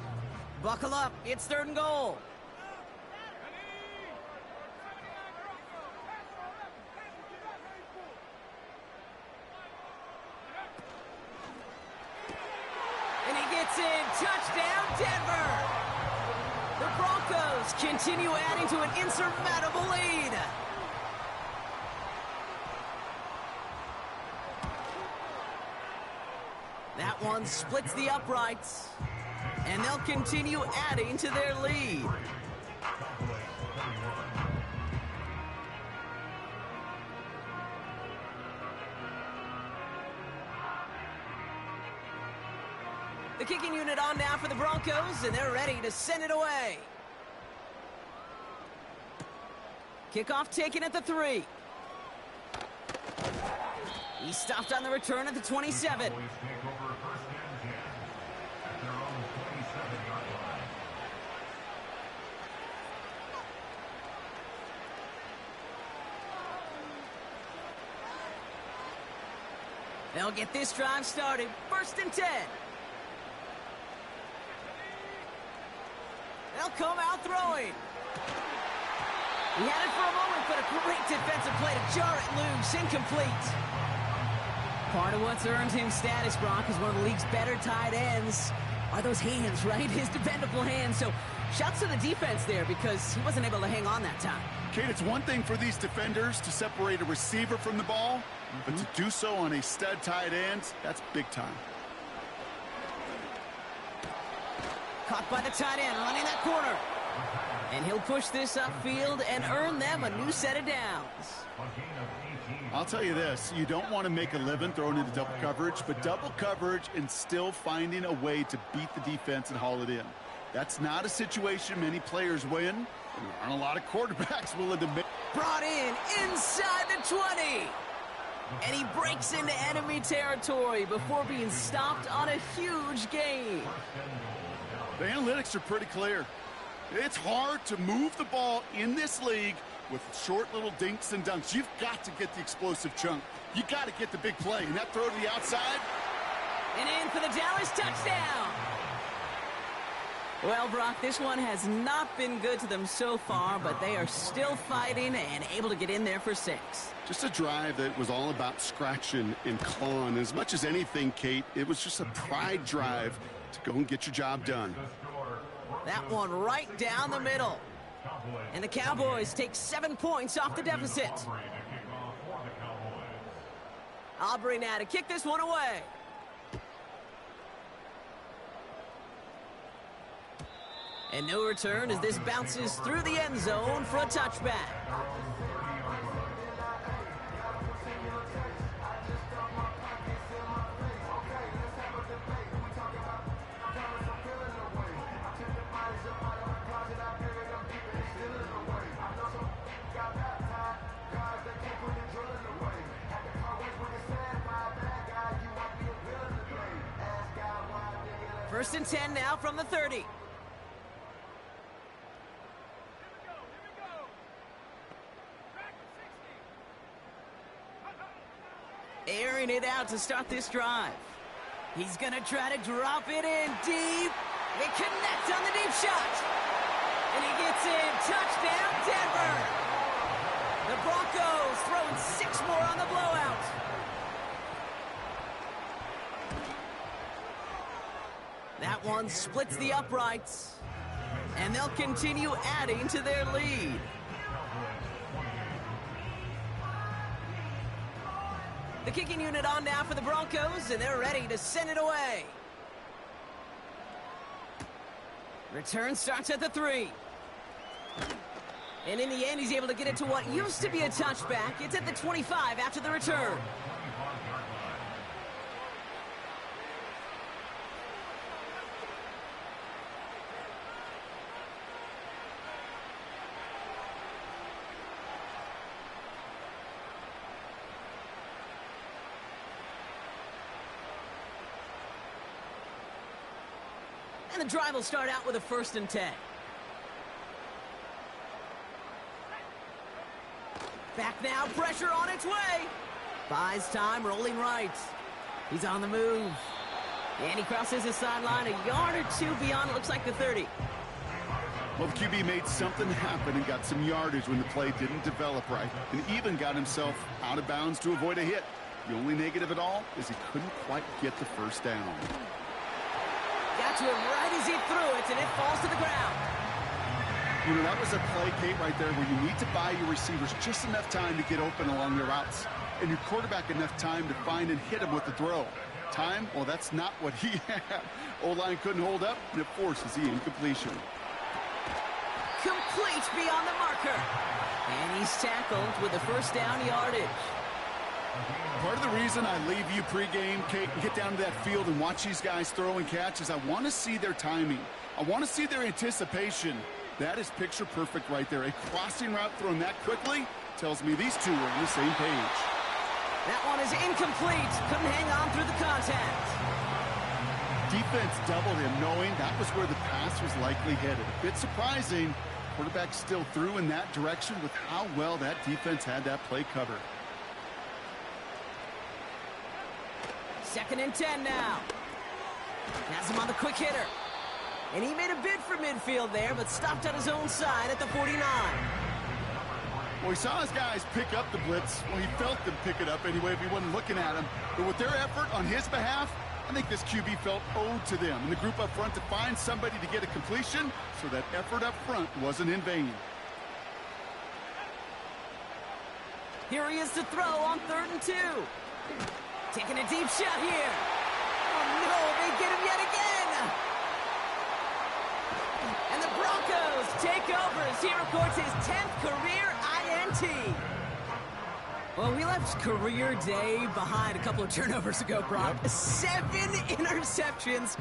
Buckle up. It's 3rd and goal. And he gets in. Touchdown, Denver. The Broncos continue adding to an insurmountable lead. That one splits the uprights. And they'll continue adding to their lead. The kicking unit on now for the Broncos, and they're ready to send it away. Kickoff taken at the 3. He stopped on the return at the 27. They'll get this drive started. 1st and 10. They'll come out throwing. He had it for a moment, but a great defensive play to jar it loose. Incomplete. Part of what's earned him status, Brock, is one of the league's better tight ends. Are those hands, right? His dependable hands. So shouts to the defense there because he wasn't able to hang on that time. Kate, it's one thing for these defenders to separate a receiver from the ball, but to do so on a stud tight end, that's big time. Caught by the tight end, running that corner. And he'll push this upfield and earn them a new set of downs. I'll tell you this, you don't want to make a living throwing into double coverage, but double coverage and still finding a way to beat the defense and haul it in. That's not a situation many players win, and there aren't a lot of quarterbacks willing to make. Brought in inside the 20. And he breaks into enemy territory before being stopped on a huge gain. The analytics are pretty clear. It's hard to move the ball in this league with short little dinks and dunks. You've got to get the explosive chunk. You got to get the big play. And that throw to the outside. And in for the Dallas touchdown. Well, Brock, this one has not been good to them so far, but they are still fighting and able to get in there for 6. Just a drive that was all about scratching and clawing. As much as anything, Kate, it was just a pride drive to go and get your job done. That one right down the middle. And the Cowboys take 7 points off the deficit. Aubrey now to kick this one away. And no return as this bounces through the end zone for a touchback. First and 10 now from the 30. Airing it out to start this drive. He's going to try to drop it in deep. They connect on the deep shot. And he gets in. Touchdown, Denver. The Broncos throwing 6 more on the blowout. That one splits the uprights. And they'll continue adding to their lead. The kicking unit on now for the Broncos, and they're ready to send it away. Return starts at the 3. And in the end, he's able to get it to what used to be a touchback. It's at the 25 after the return. the drive will start out with a 1st and 10. Back now, pressure on its way. Buys time, rolling right. He's on the move. And he crosses his sideline a yard or two beyond, it looks like the 30. Well, the QB made something happen and got some yardage when the play didn't develop right, and even got himself out of bounds to avoid a hit. The only negative at all is he couldn't quite get the 1st down. Got to him right as he threw it, and it falls to the ground. You know, that was a play, Kate, right there where you need to buy your receivers just enough time to get open along their routes, and your quarterback enough time to find and hit him with the throw. Time? Well, that's not what he had. O-line couldn't hold up, and it forces the incompletion. Complete beyond the marker. And he's tackled with the 1st down yardage. Part of the reason I leave you pregame, Kate, and get down to that field and watch these guys throw and catch is I want to see their timing. I want to see their anticipation. That is picture perfect right there. A crossing route thrown that quickly tells me these two are on the same page. That one is incomplete. Couldn't hang on through the contact. Defense doubled him, knowing that was where the pass was likely headed. A bit surprising. Quarterback still threw in that direction with how well that defense had that play covered. 2nd and 10 now. Has him on the quick hitter. And he made a bid for midfield there, but stopped on his own side at the 49. Well, he saw his guys pick up the blitz. Well, he felt them pick it up anyway if he wasn't looking at him. But with their effort on his behalf, I think this QB felt owed to them and the group up front to find somebody to get a completion, so that effort up front wasn't in vain. Here he is to throw on 3rd and 2. Taking a deep shot here. Oh, no, they get him yet again. And the Broncos take over as he records his 10th career INT. Well, we left career day behind a couple of turnovers ago, Brock. Yep. 7 interceptions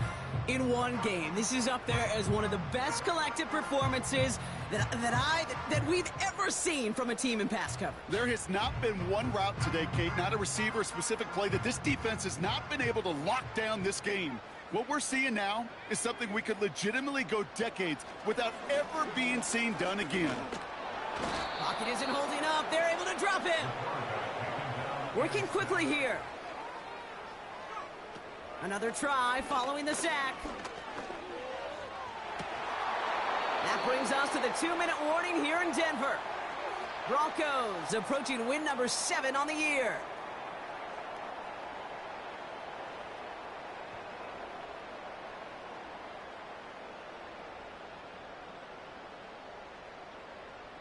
in one game. This is up there as one of the best collective performances that we've ever seen from a team in pass coverage. There has not been one route today, Kate, not a receiver, specific play, that this defense has not been able to lock down this game. What we're seeing now is something we could legitimately go decades without ever being seen done again. Pocket isn't holding up. They're able to drop him. Working quickly here. Another try following the sack. That brings us to the 2-minute warning here in Denver. Broncos approaching win number 7 on the year.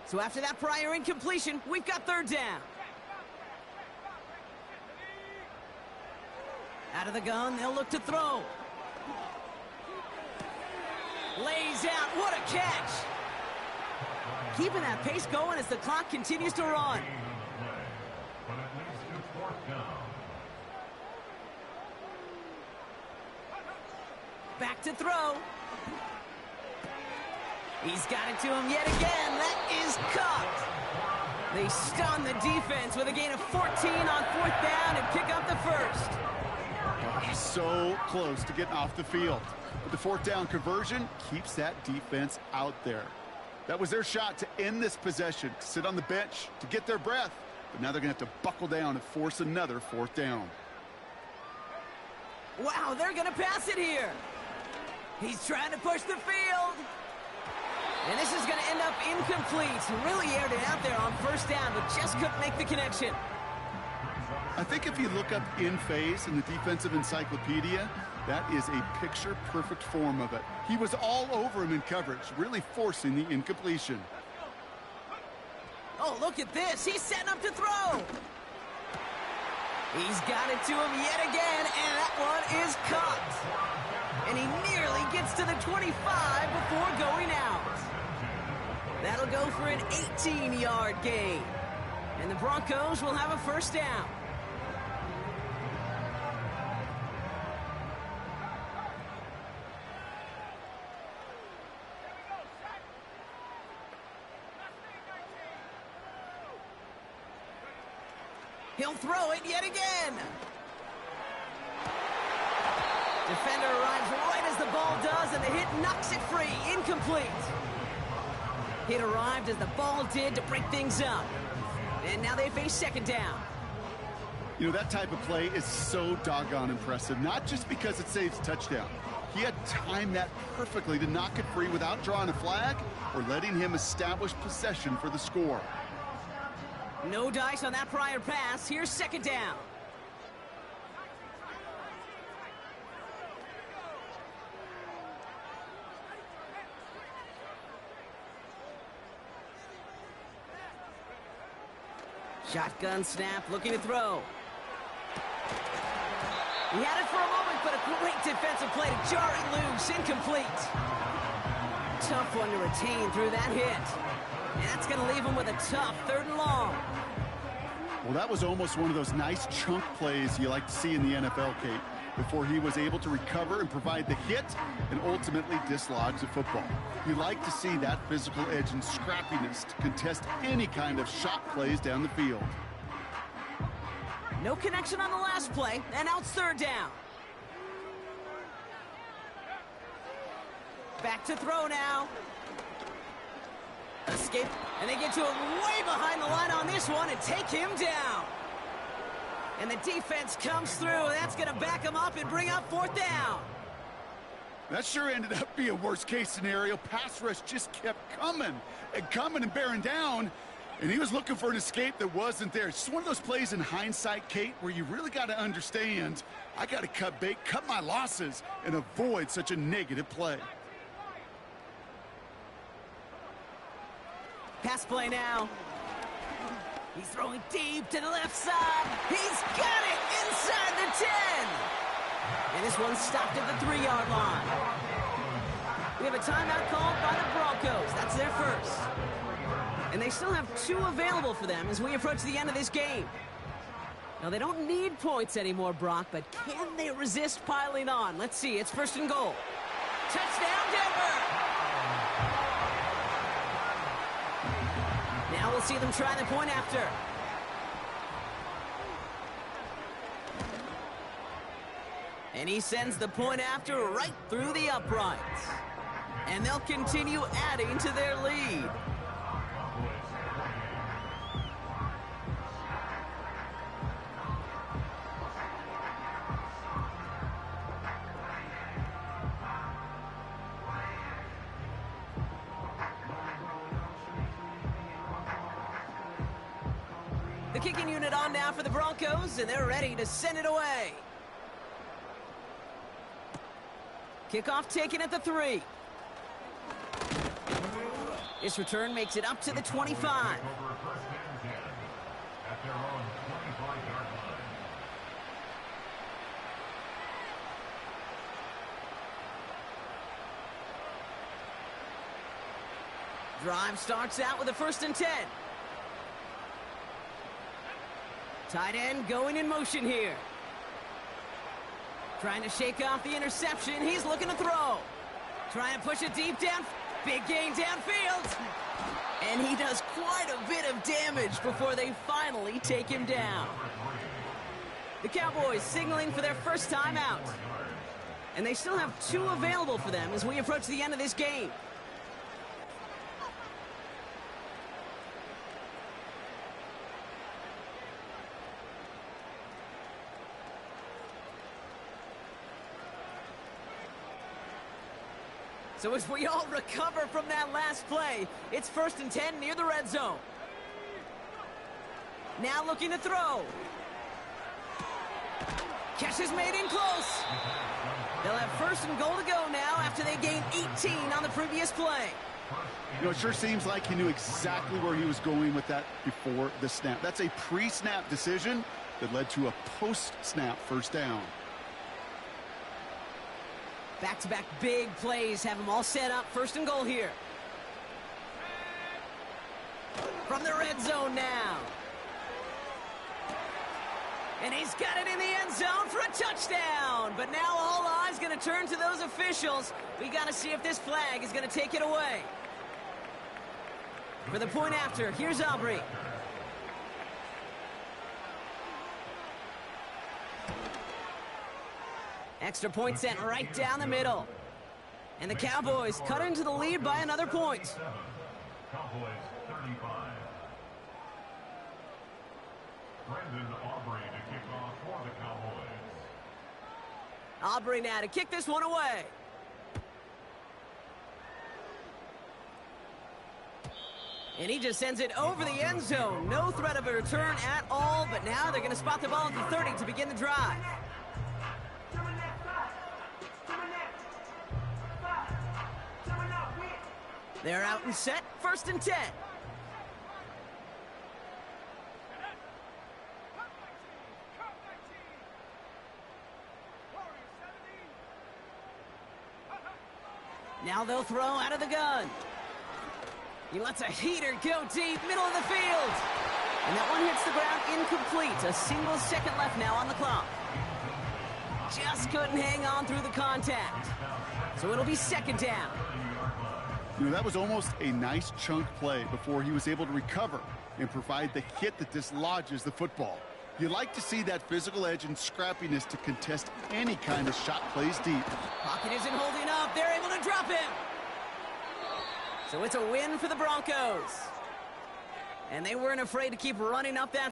So after that prior incompletion, we've got 3rd down. Out of the gun, they'll look to throw. Lays out, what a catch. Keeping that pace going as the clock continues to run. Back to throw. He's got it to him yet again. That is caught. They stun the defense with a gain of 14 on 4th down and pick up the 1st. So close to getting off the field. But the 4th down conversion keeps that defense out there. That was their shot to end this possession, to sit on the bench, to get their breath. But now they're going to have to buckle down and force another 4th down. Wow, they're going to pass it here. He's trying to push the field. And this is going to end up incomplete. Really aired it out there on 1st down, but just couldn't make the connection. I think if you look up in phase in the defensive encyclopedia, that is a picture-perfect form of it. He was all over him in coverage, really forcing the incompletion. Oh, look at this. He's setting up to throw. He's got it to him yet again, and that one is caught. And he nearly gets to the 25 before going out. That'll go for an 18-yard gain. And the Broncos will have a 1st down. He'll throw it yet again. Defender arrives right as the ball does, and the hit knocks it free. Incomplete. Hit arrived as the ball did to break things up. And now they face second down. You know, that type of play is so doggone impressive, not just because it saves a touchdown. He had timed that perfectly to knock it free without drawing a flag or letting him establish possession for the score. No dice on that prior pass. Here's second down. Shotgun snap, looking to throw. He had it for a moment, but a great defensive play to jar it loose. Incomplete. Tough one to retain through that hit. And that's going to leave him with a tough 3rd and long. Well, that was almost one of those nice chunk plays you like to see in the NFL, Kate, before he was able to recover and provide the hit and ultimately dislodge the football. You like to see that physical edge and scrappiness to contest any kind of shot plays down the field. No connection on the last play, and now it's 3rd down. Back to throw now. Escape, and they get to him way behind the line on this one and take him down. And the defense comes through, and that's going to back him up and bring up 4th down. That sure ended up being a worst-case scenario. Pass rush just kept coming and bearing down, and he was looking for an escape that wasn't there. It's just one of those plays in hindsight, Kate, where you really got to understand, I got to cut bait, cut my losses, and avoid such a negative play. Pass play now. He's throwing deep to the left side. He's got it inside the 10. And this one's stopped at the 3-yard line. We have a timeout called by the Broncos. That's their first. And they still have 2 available for them as we approach the end of this game. Now, they don't need points anymore, Brock, but can they resist piling on? Let's see. It's 1st and goal. Touchdown, Denver! Now we'll see them try the point after. And he sends the point after right through the uprights. And they'll continue adding to their lead. The kicking unit on now for the Broncos, and they're ready to send it away. Kickoff taken at the 3. This return makes it up to the 25. Drive starts out with a 1st and 10. Tight end going in motion here. Trying to shake off the interception. He's looking to throw. Trying to push it deep down. Big gain downfield. And he does quite a bit of damage before they finally take him down. The Cowboys signaling for their first time out. And they still have 2 available for them as we approach the end of this game. So as we all recover from that last play, it's 1st and 10 near the red zone. Now looking to throw. Catch is made in close. They'll have 1st and goal to go now after they gained 18 on the previous play. You know, it sure seems like he knew exactly where he was going with that before the snap. That's a pre-snap decision that led to a post-snap 1st down. Back-to-back big plays have them all set up. 1st and goal here. From the red zone now. And he's got it in the end zone for a touchdown. But now all eyes going to turn to those officials. We got to see if this flag is going to take it away. For the point after, here's Aubrey. Extra point sent right down the middle. And the Cowboys cut into the lead by another point. Cowboys 35. Brandon Aubrey to kick off for the Cowboys. Aubrey now to kick this one away. And he just sends it over the end zone. No threat of a return at all, but now they're going to spot the ball at the 30 to begin the drive. They're out and set, 1st and 10. Now they'll throw out of the gun. He lets a heater go deep, middle of the field. And that one hits the ground incomplete. A single second left now on the clock. Just couldn't hang on through the contact. So it'll be 2nd down. You know, that was almost a nice chunk play before he was able to recover and provide the hit that dislodges the football. You like to see that physical edge and scrappiness to contest any kind of shot plays deep. Pocket isn't holding up. They're able to drop him. So it's a win for the Broncos. And they weren't afraid to keep running up that